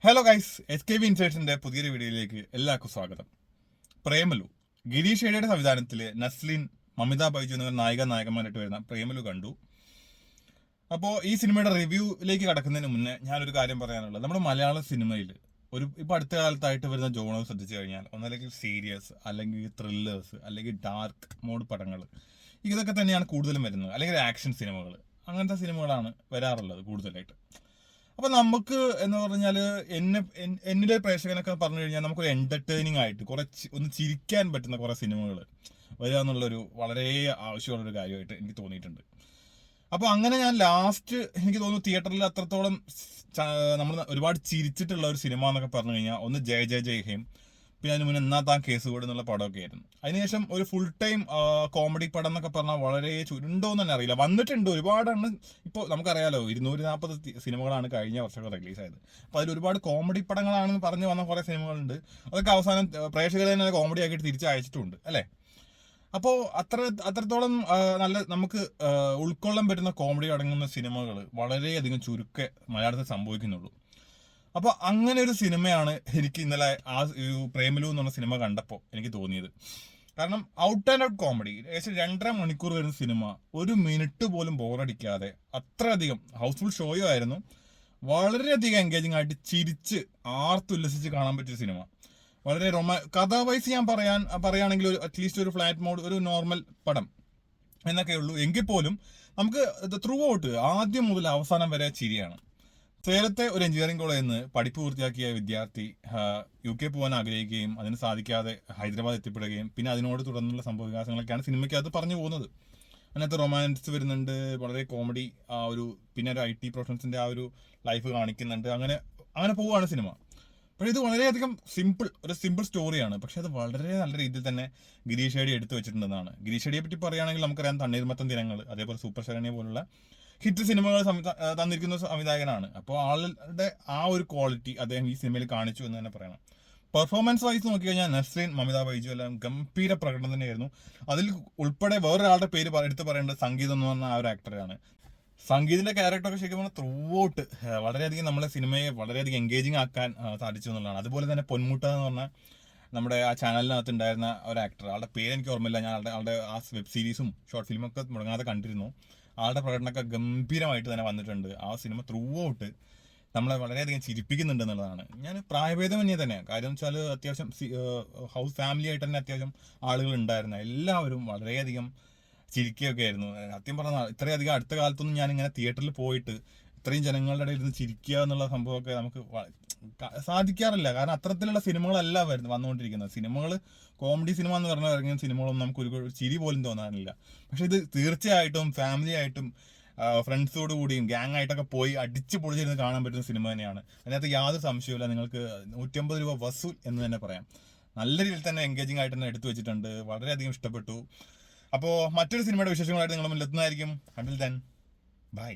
Hello guys, SKB ഇൻസൈറ്റ്സിന്റെ പുതിയൊരു വീഡിയോയിലേക്ക് എല്ലാവർക്കും സ്വാഗതം. പ്രേമലു ഗിരീഷ് ഷെഡിയുടെ സംവിധാനത്തിൽ നസ്ലിൻ, മമിത ബൈജു എന്നിവർ നായകന്മാരായിട്ട് വരുന്ന പ്രേമലു കണ്ടു. അപ്പോൾ ഈ സിനിമയുടെ റിവ്യൂയിലേക്ക് കടക്കുന്നതിന് മുന്നേ ഞാനൊരു കാര്യം പറയാനുള്ളത്, നമ്മുടെ മലയാള സിനിമയിൽ ഇപ്പൊ അടുത്ത കാലത്തായിട്ട് വരുന്ന ജോണർ ശ്രദ്ധിച്ചു കഴിഞ്ഞാൽ ഒന്നല്ലെങ്കിൽ സീരിയസ്, അല്ലെങ്കിൽ ത്രില്ലേഴ്സ്, അല്ലെങ്കിൽ ഡാർക്ക് മോഡ് പടങ്ങൾ, ഇതൊക്കെ തന്നെയാണ് കൂടുതലും വരുന്നത്. അല്ലെങ്കിൽ ആക്ഷൻ സിനിമകൾ, അങ്ങനത്തെ സിനിമകളാണ് വരാറുള്ളത് കൂടുതലായിട്ട്. അപ്പൊ നമുക്ക് എന്ന് പറഞ്ഞാൽ എന്നിലെ പ്രേക്ഷകനൊക്കെ പറഞ്ഞു കഴിഞ്ഞാൽ നമുക്കൊരു എന്റർടൈനിങ് ആയിട്ട് കുറച്ച് ഒന്ന് ചിരിക്കാൻ പറ്റുന്ന കുറെ സിനിമകൾ വരിക എന്നുള്ളൊരു വളരെ ആവശ്യമുള്ളൊരു കാര്യമായിട്ട് എനിക്ക് തോന്നിയിട്ടുണ്ട്. അപ്പോൾ അങ്ങനെ ഞാൻ ലാസ്റ്റ് എനിക്ക് തോന്നുന്നു തിയേറ്ററിൽ അത്രത്തോളം നമ്മൾ ഒരുപാട് ചിരിച്ചിട്ടുള്ള ഒരു സിനിമ എന്നൊക്കെ പറഞ്ഞു കഴിഞ്ഞാൽ ഒന്ന് ജയ ജയ ജയ് ഹേം, പിന്നെ അതിന് മുന്നേ എന്നാ താൻ കേസുകോട് എന്നുള്ള പടമൊക്കെ ആയിരുന്നു. അതിനുശേഷം ഒരു ഫുൾ ടൈം കോമഡി പടം എന്നൊക്കെ പറഞ്ഞാൽ വളരെ ചുരുണ്ടോന്ന് തന്നെ അറിയില്ല, വന്നിട്ടുണ്ട് ഒരുപാടെണ്ണം. ഇപ്പോൾ നമുക്കറിയാലോ 240 സിനിമകളാണ് കഴിഞ്ഞ വർഷങ്ങൾ റിലീസായത്. അപ്പോൾ അതിൽ ഒരുപാട് കോമഡി പടങ്ങളാണെന്ന് പറഞ്ഞു വന്ന കുറേ സിനിമകളുണ്ട്. അതൊക്കെ അവസാനം പ്രേക്ഷകരെ തന്നെ കോമഡി ആക്കിയിട്ട് തിരിച്ചയച്ചിട്ടുണ്ട് അല്ലേ. അപ്പോൾ അത്രത്തോളം നല്ല നമുക്ക് ഉൾക്കൊള്ളാൻ പറ്റുന്ന കോമഡി അടങ്ങുന്ന സിനിമകൾ വളരെയധികം ചുരുക്കെ മലയാളത്തിൽ സംഭവിക്കുന്നുള്ളൂ. അപ്പോൾ അങ്ങനെ ഒരു സിനിമയാണ് എനിക്ക് ഇന്നലെ ആ പ്രേമലു എന്നുള്ള സിനിമ കണ്ടപ്പോൾ എനിക്ക് തോന്നിയത്. കാരണം ഔട്ട് ആൻഡ് ഔട്ട് കോമഡി, ഏകദേശം 2.5 മണിക്കൂർ വരുന്ന സിനിമ, ഒരു മിനിറ്റ് പോലും ബോറടിക്കാതെ അത്രയധികം ഹൗസ്ഫുൾ ഷോയും ആയിരുന്നു. വളരെയധികം എൻഗേജിങ് ആയിട്ട് ചിരിച്ച് ആർത്തുല്ലസിച്ച് കാണാൻ പറ്റിയ സിനിമ. വളരെ കഥ വൈസ് ഞാൻ പറയുകയാണെങ്കിൽ അറ്റ്ലീസ്റ്റ് ഒരു ഫ്ലാറ്റ് മോഡ്, ഒരു നോർമൽ പടം എന്നൊക്കെ ഉള്ളൂ. എങ്കിൽ പോലും നമുക്ക് ത്രൂ ഔട്ട് ആദ്യം മുതൽ അവസാനം വരെ ചിരിയാണ്. സേലത്തെ ഒരു എഞ്ചിനീയറിംഗ് കോളേജിൽ നിന്ന് പഠിപ്പ് പൂർത്തിയാക്കിയ വിദ്യാർത്ഥി UK പോകാൻ ആഗ്രഹിക്കുകയും അതിന് സാധിക്കാതെ ഹൈദരാബാദ് എത്തിപ്പെടുകയും പിന്നെ അതിനോട് തുടർന്നുള്ള സംഭവവികാസങ്ങളൊക്കെയാണ് സിനിമയ്ക്കകത്ത് പറഞ്ഞു പോകുന്നത്. അതിനകത്ത് റൊമാൻസ് വരുന്നുണ്ട്, വളരെ കോമഡി, പിന്നെ ഒരു IT പ്രൊഫഷണൽസിന്റെ ആ ഒരു ലൈഫ് കാണിക്കുന്നുണ്ട്. അങ്ങനെ പോവുകയാണ് സിനിമ. പക്ഷേ ഇത് വളരെയധികം ഒരു സിമ്പിൾ സ്റ്റോറിയാണ്. പക്ഷെ അത് വളരെ നല്ല രീതിയിൽ തന്നെ ഗിരീഷ് ഷെഡി എടുത്തു വെച്ചിട്ടുണ്ടെന്നാണ്. ഗിരീഷ് ഷെഡിയെ പറ്റി പറയുകയാണെങ്കിൽ നമുക്കറിയാം, തണ്ണീർമത്തൻ ദിനങ്ങൾ, അതേപോലെ സൂപ്പർ ശരണ്യ പോലുള്ള ഹിറ്റ് സിനിമകൾ തന്നിരിക്കുന്ന സംവിധായകനാണ്. അപ്പോൾ ആളുടെ ആ ഒരു ക്വാളിറ്റി അദ്ദേഹം ഈ സിനിമയിൽ കാണിച്ചു എന്ന് തന്നെ പറയണം. പെർഫോമൻസ് വൈസ് നോക്കിക്കഴിഞ്ഞാൽ നസ്രീൻ, മമിത ബൈജു എല്ലാം ഗംഭീര പ്രകടനം തന്നെയായിരുന്നു. അതിൽ ഉൾപ്പെടെ വേറൊരാളുടെ പേര് എടുത്ത് പറയേണ്ടത് സംഗീതം എന്ന് പറഞ്ഞ ആ ഒരു ആക്ടറാണ്. സംഗീതിന്റെ ക്യാരക്ടറൊക്കെ ശരിക്കും പറഞ്ഞാൽ ത്രൂ ഔട്ട് വളരെയധികം നമ്മളെ സിനിമയെ വളരെയധികം എൻഗേജിങ് ആക്കാൻ സാധിച്ചു എന്നുള്ളതാണ്. അതുപോലെ തന്നെ പൊന്മുട്ട എന്ന് പറഞ്ഞാൽ നമ്മുടെ ആ ചാനലിനകത്ത് ഉണ്ടായിരുന്ന ഒരു ആക്ടർ, ആളുടെ പേര് എനിക്ക് ഓർമ്മയില്ല, ഞാൻ ആളുടെ ആ വെബ് സീരീസും ഷോർട്ട് ഫിലിമൊക്കെ മുടങ്ങാതെ കണ്ടിരുന്നു. ആളുടെ പ്രകടനമൊക്കെ ഗംഭീരമായിട്ട് തന്നെ വന്നിട്ടുണ്ട്. ആ സിനിമ ത്രൂ ഔട്ട് നമ്മളെ വളരെയധികം ചിരിപ്പിക്കുന്നുണ്ട് എന്നുള്ളതാണ്. ഞാൻ പ്രായഭേദമന്യേ തന്നെ, കാര്യം വെച്ചാൽ അത്യാവശ്യം ഹൗസ് ഫാമിലി ആയിട്ട് തന്നെ അത്യാവശ്യം ആളുകൾ ഉണ്ടായിരുന്ന എല്ലാവരും വളരെയധികം ചിരിക്കുകയൊക്കെ ആയിരുന്നു. സത്യം പറഞ്ഞാൽ ഇത്രയധികം അടുത്ത കാലത്തൊന്നും ഞാൻ ഇങ്ങനെ തിയേറ്ററിൽ പോയിട്ട് ഇത്രയും ജനങ്ങളുടെ ഇടയിൽ ഇരുന്ന് ചിരിക്കുക എന്നുള്ള സംഭവമൊക്കെ നമുക്ക് സാധിക്കാറില്ല. കാരണം അത്തരത്തിലുള്ള സിനിമകളല്ല വന്നുകൊണ്ടിരിക്കുന്നത്. സിനിമകൾ കോമഡി സിനിമ എന്ന് പറഞ്ഞാൽ ഇറങ്ങിയ സിനിമകളൊന്നും നമുക്ക് ഒരു ചിരി പോലും തോന്നാനില്ല. പക്ഷെ ഇത് തീർച്ചയായിട്ടും ഫാമിലി ആയിട്ടും ഫ്രണ്ട്സോട് കൂടിയും ഗ്യാങ് ആയിട്ടൊക്കെ പോയി അടിച്ച് പൊളിച്ചിരുന്ന് കാണാൻ പറ്റുന്ന സിനിമ തന്നെയാണ്. അതിനകത്ത് യാതൊരു സംശയമില്ല. നിങ്ങൾക്ക് 150 രൂപ വസൂൽ എന്ന് തന്നെ പറയാം. നല്ല രീതിയിൽ തന്നെ എൻഗേജിങ് ആയിട്ട് തന്നെ എടുത്തു വെച്ചിട്ടുണ്ട്. വളരെയധികം ഇഷ്ടപ്പെട്ടു. അപ്പോൾ മറ്റൊരു സിനിമയുടെ വിശേഷങ്ങളായിട്ട് നിങ്ങളുടെ മുന്നിൽ എത്തുന്നതായിരിക്കും. Until then, by.